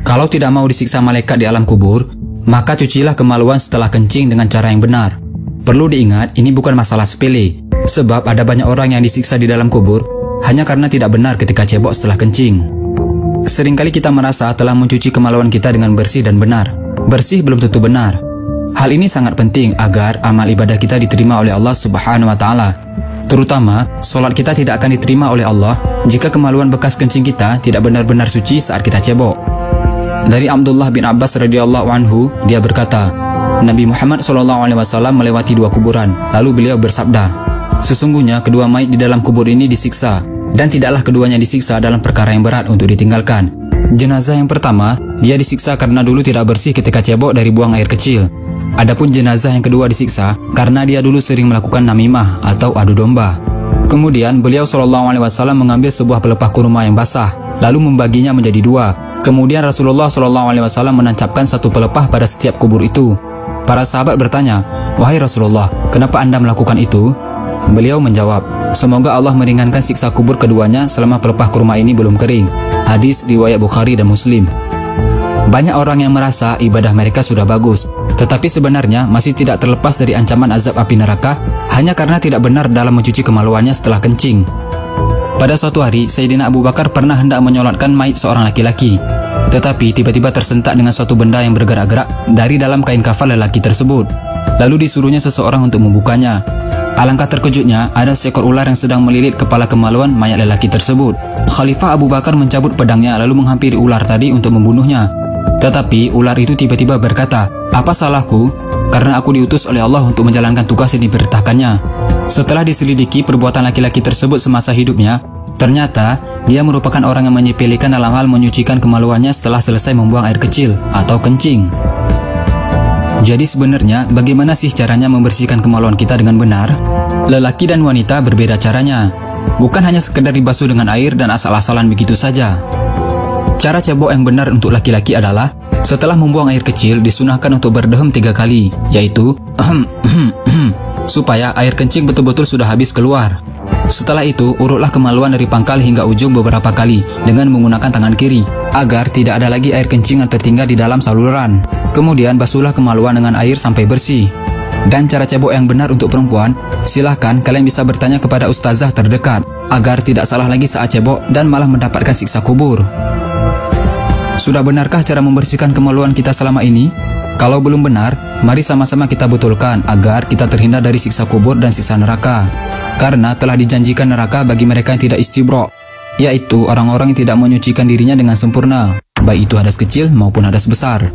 Kalau tidak mau disiksa malaikat di alam kubur, maka cucilah kemaluan setelah kencing dengan cara yang benar. Perlu diingat, ini bukan masalah sepele, sebab ada banyak orang yang disiksa di dalam kubur hanya karena tidak benar ketika cebok setelah kencing. Seringkali kita merasa telah mencuci kemaluan kita dengan bersih dan benar. Bersih belum tentu benar. Hal ini sangat penting agar amal ibadah kita diterima oleh Allah Subhanahu wa Ta'ala. Terutama, sholat kita tidak akan diterima oleh Allah jika kemaluan bekas kencing kita tidak benar-benar suci saat kita cebok. Dari Abdullah bin Abbas radhiyallahu anhu, dia berkata, Nabi Muhammad SAW melewati dua kuburan, lalu beliau bersabda, sesungguhnya kedua mayit di dalam kubur ini disiksa, dan tidaklah keduanya disiksa dalam perkara yang berat untuk ditinggalkan. Jenazah yang pertama, dia disiksa karena dulu tidak bersih ketika cebok dari buang air kecil. Adapun jenazah yang kedua disiksa karena dia dulu sering melakukan namimah atau adu domba. Kemudian beliau SAW mengambil sebuah pelepah kurma yang basah, lalu membaginya menjadi dua. Kemudian Rasulullah SAW menancapkan satu pelepah pada setiap kubur itu. Para sahabat bertanya, wahai Rasulullah, kenapa Anda melakukan itu? Beliau menjawab, semoga Allah meringankan siksa kubur keduanya selama pelepah kurma ini belum kering. Hadis riwayat Bukhari dan Muslim. Banyak orang yang merasa ibadah mereka sudah bagus, tetapi sebenarnya masih tidak terlepas dari ancaman azab api neraka hanya karena tidak benar dalam mencuci kemaluannya setelah kencing. Pada suatu hari, Sayyidina Abu Bakar pernah hendak menyolatkan mayit seorang laki-laki, tetapi tiba-tiba tersentak dengan suatu benda yang bergerak-gerak dari dalam kain kafan lelaki tersebut. Lalu disuruhnya seseorang untuk membukanya. Alangkah terkejutnya, ada seekor ular yang sedang melilit kepala kemaluan mayat lelaki tersebut. Khalifah Abu Bakar mencabut pedangnya lalu menghampiri ular tadi untuk membunuhnya. Tetapi ular itu tiba-tiba berkata, apa salahku? Karena aku diutus oleh Allah untuk menjalankan tugas yang diperintahkannya. Setelah diselidiki perbuatan laki-laki tersebut semasa hidupnya, ternyata dia merupakan orang yang menyepelekan dalam hal menyucikan kemaluannya setelah selesai membuang air kecil atau kencing. Jadi sebenarnya bagaimana sih caranya membersihkan kemaluan kita dengan benar? Lelaki dan wanita berbeda caranya. Bukan hanya sekedar dibasuh dengan air dan asal-asalan begitu saja. Cara cebok yang benar untuk laki-laki adalah setelah membuang air kecil disunahkan untuk berdehem 3 kali, yaitu supaya air kencing betul-betul sudah habis keluar. Setelah itu, urutlah kemaluan dari pangkal hingga ujung beberapa kali dengan menggunakan tangan kiri, agar tidak ada lagi air kencing yang tertinggal di dalam saluran. Kemudian basuhlah kemaluan dengan air sampai bersih. Dan cara cebok yang benar untuk perempuan, silahkan kalian bisa bertanya kepada ustazah terdekat, agar tidak salah lagi saat cebok dan malah mendapatkan siksa kubur. Sudah benarkah cara membersihkan kemaluan kita selama ini? Kalau belum benar, mari sama-sama kita betulkan agar kita terhindar dari siksa kubur dan siksa neraka. Karena telah dijanjikan neraka bagi mereka yang tidak istibro, yaitu orang-orang yang tidak menyucikan dirinya dengan sempurna, baik itu hadas kecil maupun hadas besar.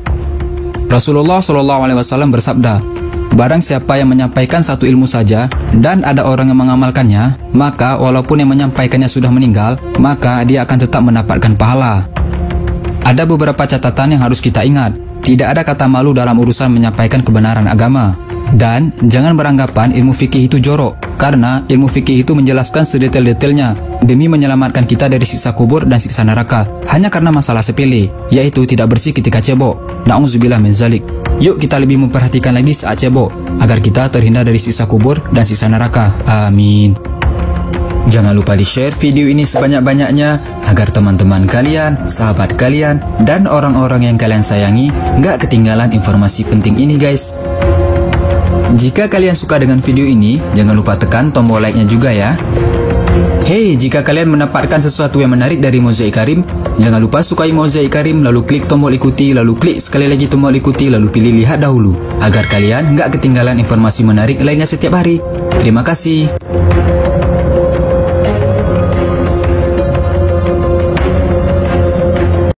Rasulullah SAW bersabda, barang siapa yang menyampaikan satu ilmu saja dan ada orang yang mengamalkannya, maka walaupun yang menyampaikannya sudah meninggal, maka dia akan tetap mendapatkan pahala. Ada beberapa catatan yang harus kita ingat. Tidak ada kata malu dalam urusan menyampaikan kebenaran agama. Dan jangan beranggapan ilmu fikih itu jorok, karena ilmu fikih itu menjelaskan sedetail-detailnya demi menyelamatkan kita dari siksa kubur dan siksa neraka, hanya karena masalah sepele, yaitu tidak bersih ketika cebok. Na'udzubillah min zalik. Yuk kita lebih memperhatikan lagi saat cebok, agar kita terhindar dari siksa kubur dan siksa neraka. Amin. Jangan lupa di-share video ini sebanyak-banyaknya agar teman-teman kalian, sahabat kalian, dan orang-orang yang kalian sayangi nggak ketinggalan informasi penting ini guys. Jika kalian suka dengan video ini, jangan lupa tekan tombol like-nya juga ya. Hey, jika kalian mendapatkan sesuatu yang menarik dari Mozaik Karim, jangan lupa sukai Mozaik Karim, lalu klik tombol ikuti, lalu klik sekali lagi tombol ikuti, lalu pilih lihat dahulu, agar kalian nggak ketinggalan informasi menarik lainnya setiap hari. Terima kasih.